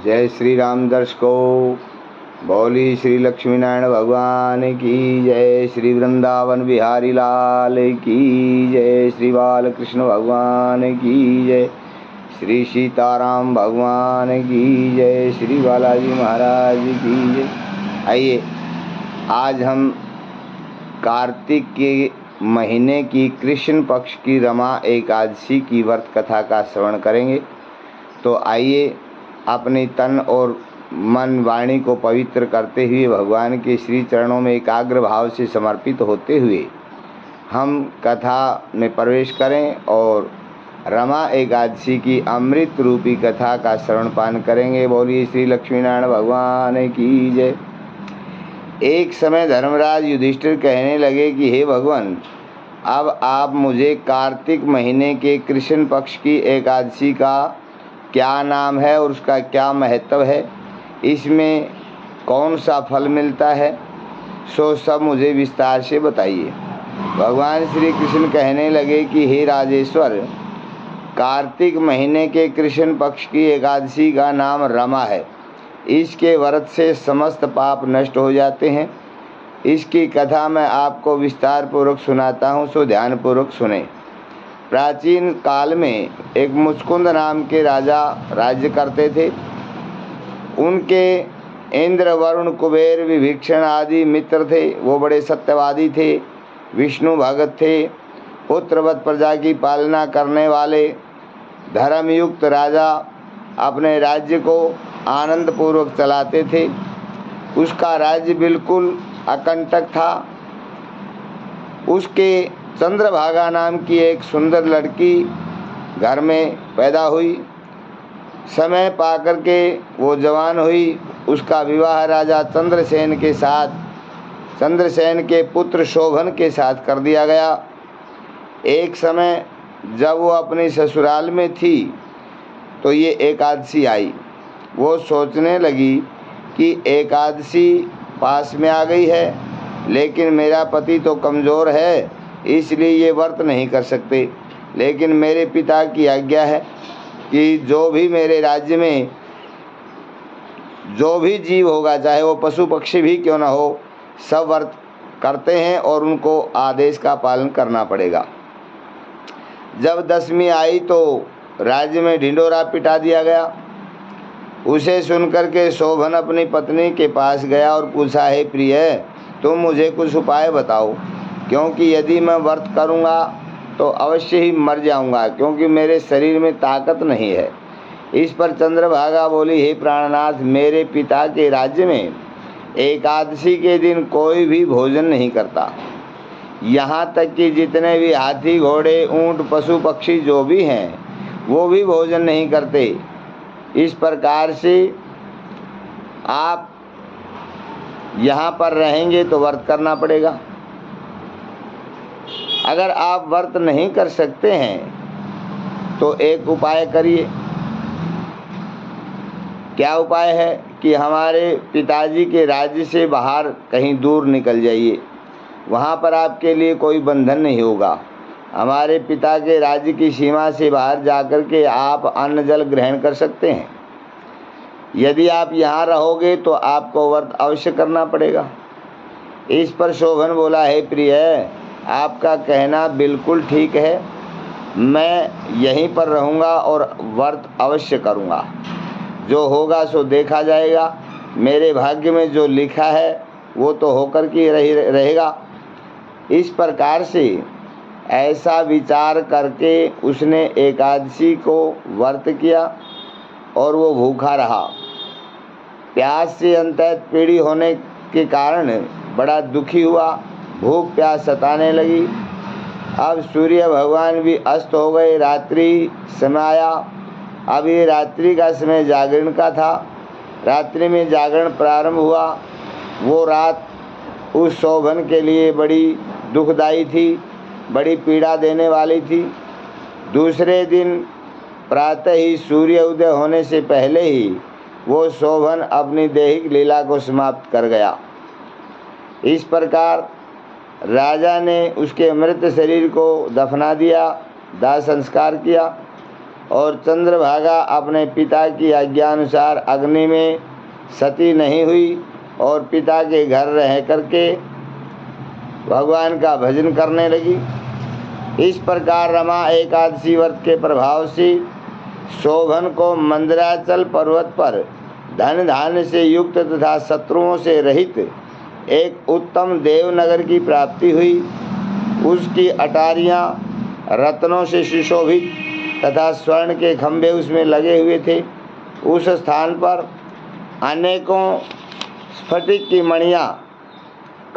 जय श्री राम दर्शकों, बोली श्री लक्ष्मी नारायण भगवान की जय। श्री वृंदावन बिहारी लाल की जय। श्री बालकृष्ण भगवान की जय। श्री सीताराम भगवान की जय। श्री बालाजी महाराज की जय। आइए, आज हम कार्तिक के महीने की कृष्ण पक्ष की रमा एकादशी की व्रत कथा का श्रवण करेंगे। तो आइए, अपने तन और मन वाणी को पवित्र करते हुए भगवान के श्री चरणों में एकाग्र भाव से समर्पित होते हुए हम कथा में प्रवेश करें और रमा एकादशी की अमृत रूपी कथा का श्रवण पान करेंगे। बोलिए श्री लक्ष्मी नारायण भगवान की जय। एक समय धर्मराज युधिष्ठिर कहने लगे कि हे भगवान, अब आप मुझे कार्तिक महीने के कृष्ण पक्ष की एकादशी का क्या नाम है और उसका क्या महत्व है, इसमें कौन सा फल मिलता है, सो सब मुझे विस्तार से बताइए। भगवान श्री कृष्ण कहने लगे कि हे राजेश्वर, कार्तिक महीने के कृष्ण पक्ष की एकादशी का नाम रमा है। इसके व्रत से समस्त पाप नष्ट हो जाते हैं। इसकी कथा मैं आपको विस्तार पूर्वक सुनाता हूँ, सो ध्यान पूर्वक सुने। प्राचीन काल में एक मुचकुंद नाम के राजा राज्य करते थे। उनके इंद्र, वरुण, कुबेर, विभीषण आदि मित्र थे। वो बड़े सत्यवादी थे, विष्णु भगत थे। पुत्रवत प्रजा की पालना करने वाले धर्मयुक्त राजा अपने राज्य को आनंद पूर्वक चलाते थे। उसका राज्य बिल्कुल अकंटक था। उसके चंद्रभागा नाम की एक सुंदर लड़की घर में पैदा हुई। समय पाकर के वो जवान हुई। उसका विवाह राजा चंद्रसेन के पुत्र शोभन के साथ कर दिया गया। एक समय जब वो अपनी ससुराल में थी तो ये एकादशी आई। वो सोचने लगी कि एकादशी पास में आ गई है, लेकिन मेरा पति तो कमज़ोर है, इसलिए ये व्रत नहीं कर सकते। लेकिन मेरे पिता की आज्ञा है कि जो भी मेरे राज्य में जो भी जीव होगा, चाहे वो पशु पक्षी भी क्यों ना हो, सब व्रत करते हैं और उनको आदेश का पालन करना पड़ेगा। जब दशमी आई तो राज्य में ढिंढोरा पिटा दिया गया। उसे सुनकर के शोभन अपनी पत्नी के पास गया और पूछा, हे प्रिय, तुम मुझे कुछ उपाय बताओ, क्योंकि यदि मैं व्रत करूँगा तो अवश्य ही मर जाऊँगा, क्योंकि मेरे शरीर में ताकत नहीं है। इस पर चंद्रभागा बोली, हे प्राणनाथ, मेरे पिता के राज्य में एकादशी के दिन कोई भी भोजन नहीं करता। यहाँ तक कि जितने भी हाथी, घोड़े, ऊँट, पशु पक्षी जो भी हैं, वो भी भोजन नहीं करते। इस प्रकार से आप यहाँ पर रहेंगे तो व्रत करना पड़ेगा। अगर आप व्रत नहीं कर सकते हैं तो एक उपाय करिए। क्या उपाय है कि हमारे पिताजी के राज्य से बाहर कहीं दूर निकल जाइए। वहाँ पर आपके लिए कोई बंधन नहीं होगा। हमारे पिता के राज्य की सीमा से बाहर जाकर के आप अन्न जल ग्रहण कर सकते हैं। यदि आप यहाँ रहोगे तो आपको व्रत अवश्य करना पड़ेगा। इस पर शोभन बोला, हे प्रिय, आपका कहना बिल्कुल ठीक है। मैं यहीं पर रहूँगा और व्रत अवश्य करूँगा। जो होगा सो देखा जाएगा। मेरे भाग्य में जो लिखा है वो तो होकर के रहेगा। इस प्रकार से ऐसा विचार करके उसने एकादशी को व्रत किया और वो भूखा रहा। प्यास से अंततः पीड़ी होने के कारण बड़ा दुखी हुआ। भूख प्यास सताने लगी। अब सूर्य भगवान भी अस्त हो गए। रात्रि समय आया। अब ये रात्रि का समय जागरण का था। रात्रि में जागरण प्रारंभ हुआ। वो रात उस शोभन के लिए बड़ी दुखदायी थी, बड़ी पीड़ा देने वाली थी। दूसरे दिन प्रातः ही सूर्य उदय होने से पहले ही वो शोभन अपनी दैहिक लीला को समाप्त कर गया। इस प्रकार राजा ने उसके मृत शरीर को दफना दिया, दाह संस्कार किया। और चंद्रभागा अपने पिता की आज्ञानुसार अग्नि में सती नहीं हुई और पिता के घर रह करके भगवान का भजन करने लगी। इस प्रकार रमा एकादशी व्रत के प्रभाव से शोभन को मंदराचल पर्वत पर धन धान्य से युक्त तथा शत्रुओं से रहित एक उत्तम देवनगर की प्राप्ति हुई। उसकी अटारियाँ रत्नों से सुशोभित तथा स्वर्ण के खंभे उसमें लगे हुए थे। उस स्थान पर अनेकों स्फटिक की मणियाँ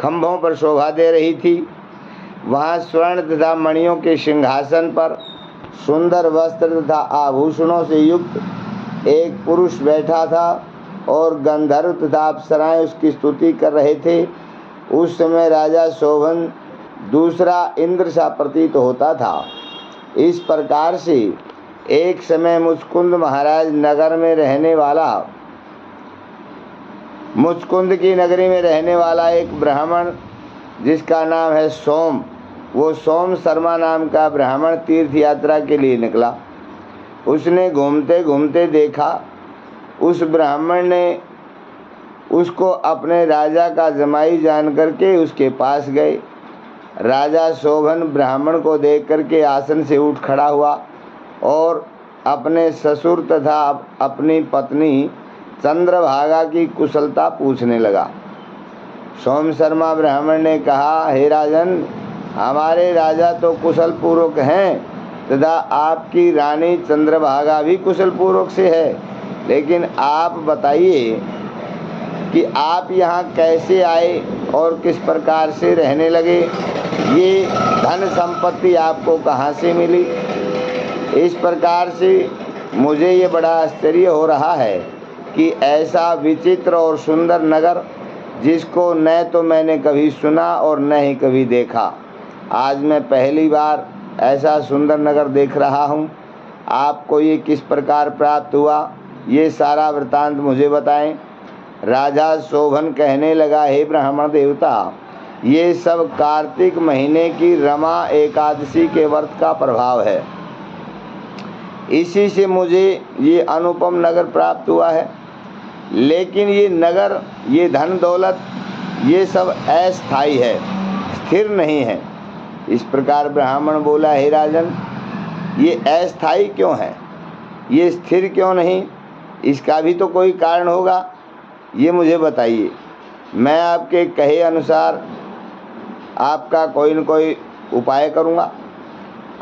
खंभों पर शोभा दे रही थी। वहाँ स्वर्ण तथा मणियों के सिंहासन पर सुंदर वस्त्र तथा आभूषणों से युक्त एक पुरुष बैठा था और गंधर्व तथा अप्सराएं उसकी स्तुति कर रहे थे। उस समय राजा शोभन दूसरा इंद्र सा प्रतीत होता था। इस प्रकार से एक समय मुचकुंद महाराज नगर में रहने वाला मुचकुंद की नगरी में रहने वाला एक ब्राह्मण जिसका नाम है सोम, वो सोम शर्मा नाम का ब्राह्मण तीर्थ यात्रा के लिए निकला। उसने घूमते घूमते देखा, उस ब्राह्मण ने उसको अपने राजा का जमाई जान करके उसके पास गए। राजा शोभन ब्राह्मण को देख करके आसन से उठ खड़ा हुआ और अपने ससुर तथा अपनी पत्नी चंद्रभागा की कुशलता पूछने लगा। सोम शर्मा ब्राह्मण ने कहा, हे राजन, हमारे राजा तो कुशल पूर्वक हैं तथा आपकी रानी चंद्रभागा भी कुशल पूर्वक से है, लेकिन आप बताइए कि आप यहाँ कैसे आए और किस प्रकार से रहने लगे, ये धन संपत्ति आपको कहाँ से मिली। इस प्रकार से मुझे ये बड़ा आश्चर्य हो रहा है कि ऐसा विचित्र और सुंदर नगर जिसको न तो मैंने कभी सुना और न ही कभी देखा, आज मैं पहली बार ऐसा सुंदर नगर देख रहा हूँ। आपको ये किस प्रकार प्राप्त हुआ, ये सारा वृतांत मुझे बताएं। राजा शोभन कहने लगा, हे ब्राह्मण देवता, ये सब कार्तिक महीने की रमा एकादशी के व्रत का प्रभाव है। इसी से मुझे ये अनुपम नगर प्राप्त हुआ है। लेकिन ये नगर, ये धन दौलत, ये सब अस्थायी है, स्थिर नहीं है। इस प्रकार ब्राह्मण बोला, हे राजन, ये अस्थायी क्यों है, ये स्थिर क्यों नहीं, इसका भी तो कोई कारण होगा, ये मुझे बताइए। मैं आपके कहे अनुसार आपका कोई न कोई उपाय करूँगा,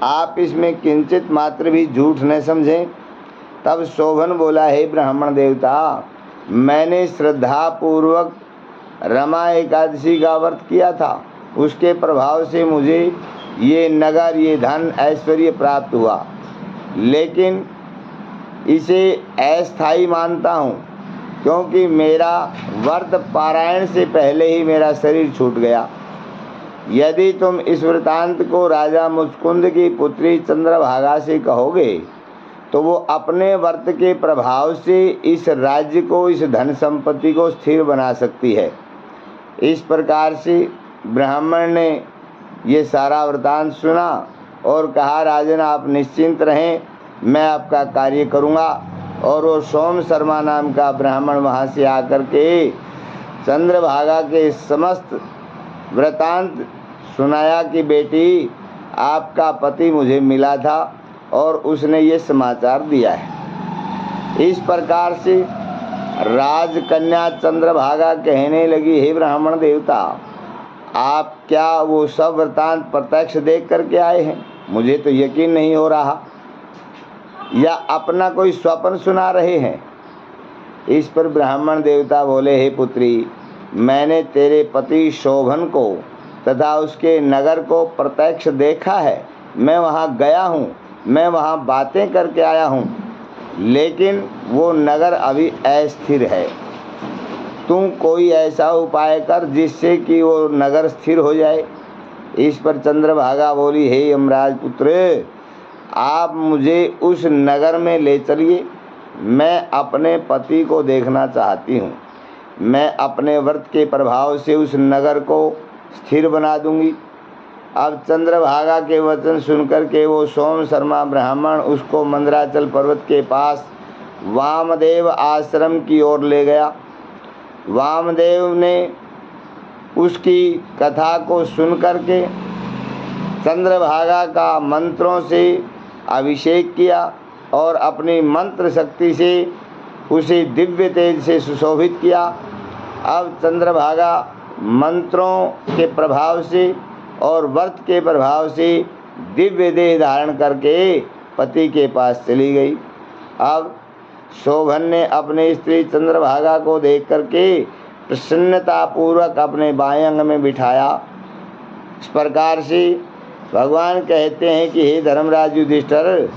आप इसमें किंचित मात्र भी झूठ न समझें। तब शोभन बोला, हे ब्राह्मण देवता, मैंने श्रद्धापूर्वक रमा एकादशी का व्रत किया था, उसके प्रभाव से मुझे ये नगर, ये धन ऐश्वर्य प्राप्त हुआ, लेकिन इसे अस्थायी मानता हूँ क्योंकि मेरा व्रत पारायण से पहले ही मेरा शरीर छूट गया। यदि तुम इस वृतांत को राजा मुचकुंद की पुत्री चंद्रभागा से कहोगे तो वो अपने व्रत के प्रभाव से इस राज्य को, इस धन संपत्ति को स्थिर बना सकती है। इस प्रकार से ब्राह्मण ने ये सारा वृतांत सुना और कहा, राजन आप निश्चिंत रहें, मैं आपका कार्य करूँगा। और वो सोम शर्मा नाम का ब्राह्मण वहाँ से आकर के चंद्रभागा के समस्त वृतांत सुनाया कि बेटी, आपका पति मुझे मिला था और उसने ये समाचार दिया है। इस प्रकार से राजकन्या चंद्रभागा कहने लगी, हे ब्राह्मण देवता, आप क्या वो सब वृतांत प्रत्यक्ष देख करके आए हैं? मुझे तो यकीन नहीं हो रहा, या अपना कोई स्वप्न सुना रहे हैं। इस पर ब्राह्मण देवता बोले, हे पुत्री, मैंने तेरे पति शोभन को तथा उसके नगर को प्रत्यक्ष देखा है। मैं वहाँ गया हूँ, मैं वहाँ बातें करके आया हूँ, लेकिन वो नगर अभी अस्थिर है। तुम कोई ऐसा उपाय कर जिससे कि वो नगर स्थिर हो जाए। इस पर चंद्रभागा बोली, हे यमराज पुत्र, आप मुझे उस नगर में ले चलिए, मैं अपने पति को देखना चाहती हूँ। मैं अपने व्रत के प्रभाव से उस नगर को स्थिर बना दूंगी। अब चंद्रभागा के वचन सुनकर के वो सोम शर्मा ब्राह्मण उसको मंदराचल पर्वत के पास वामदेव आश्रम की ओर ले गया। वामदेव ने उसकी कथा को सुनकर के चंद्रभागा का मंत्रों से अभिषेक किया और अपनी मंत्र शक्ति से उसे दिव्य तेज से सुशोभित किया। अब चंद्रभागा मंत्रों के प्रभाव से और व्रत के प्रभाव से दिव्य देह धारण करके पति के पास चली गई। अब शोभन ने अपनी स्त्री चंद्रभागा को देख करके प्रसन्नता पूर्वक अपने बाएं अंग में बिठाया। इस प्रकार से भगवान कहते हैं कि हे धर्मराज युधिष्ठिर,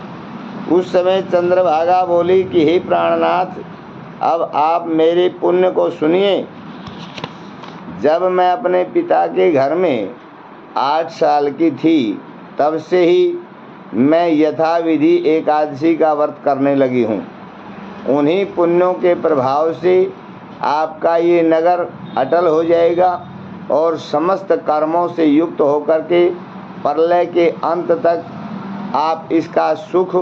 उस समय चंद्रभागा बोली कि हे प्राणनाथ, अब आप मेरे पुण्य को सुनिए। जब मैं अपने पिता के घर में 8 साल की थी तब से ही मैं यथाविधि एकादशी का व्रत करने लगी हूँ। उन्हीं पुण्यों के प्रभाव से आपका ये नगर अटल हो जाएगा और समस्त कर्मों से युक्त होकर के प्रलय के अंत तक आप इसका सुख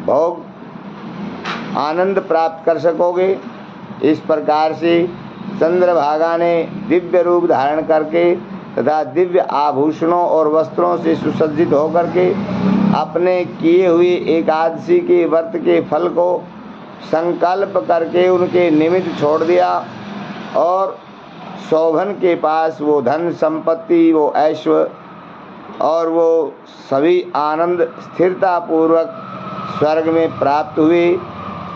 भोग आनंद प्राप्त कर सकोगे। इस प्रकार से चंद्रभागा ने दिव्य रूप धारण करके तथा दिव्य आभूषणों और वस्त्रों से सुसज्जित होकर के अपने किए हुए एकादशी के व्रत के फल को संकल्प करके उनके निमित्त छोड़ दिया और शोभन के पास वो धन संपत्ति, वो ऐश्वर्य और वो सभी आनंद स्थिरता पूर्वक स्वर्ग में प्राप्त हुए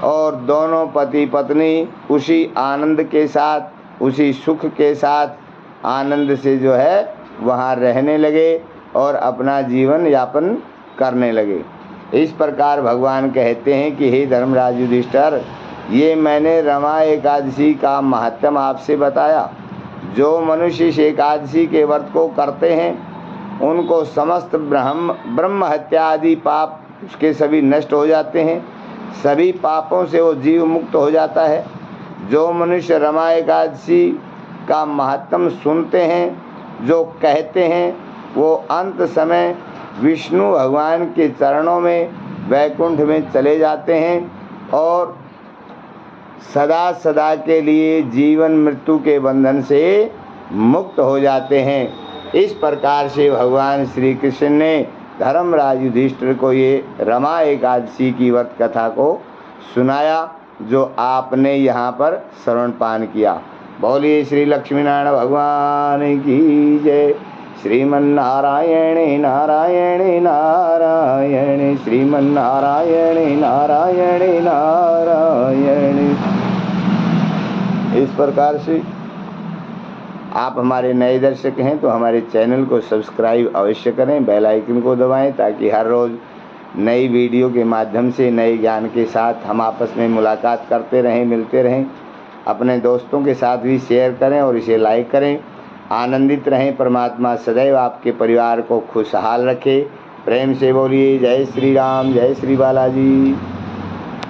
और दोनों पति पत्नी उसी आनंद के साथ, उसी सुख के साथ आनंद से जो है वहाँ रहने लगे और अपना जीवन यापन करने लगे। इस प्रकार भगवान कहते हैं कि हे धर्मराज युधिष्ठिर, ये मैंने रमा एकादशी का महत्व आपसे बताया। जो मनुष्य इस एकादशी के व्रत को करते हैं उनको समस्त ब्रह्म हत्या आदि पाप उसके सभी नष्ट हो जाते हैं, सभी पापों से वो जीव मुक्त हो जाता है। जो मनुष्य रमा एकादशी का महत्व सुनते हैं, जो कहते हैं, वो अंत समय विष्णु भगवान के चरणों में वैकुंठ में चले जाते हैं और सदा सदा के लिए जीवन मृत्यु के बंधन से मुक्त हो जाते हैं। इस प्रकार से भगवान श्री कृष्ण ने धर्मराज युधिष्ठिर को ये रमा एकादशी की व्रत कथा को सुनाया जो आपने यहाँ पर श्रवणपान किया। बोलिए श्री लक्ष्मीनारायण भगवान की जय। श्रीमन्नारायण नारायण नारायण, श्रीमन्नारायण नारायण नारायण। इस प्रकार से आप हमारे नए दर्शक हैं तो हमारे चैनल को सब्सक्राइब अवश्य करें, बेल आइकन को दबाएं ताकि हर रोज़ नई वीडियो के माध्यम से नए ज्ञान के साथ हम आपस में मुलाकात करते रहें, मिलते रहें। अपने दोस्तों के साथ भी शेयर करें और इसे लाइक करें। आनंदित रहें। परमात्मा सदैव आपके परिवार को खुशहाल रखे। प्रेम से बोलिए जय श्री राम, जय श्री बालाजी।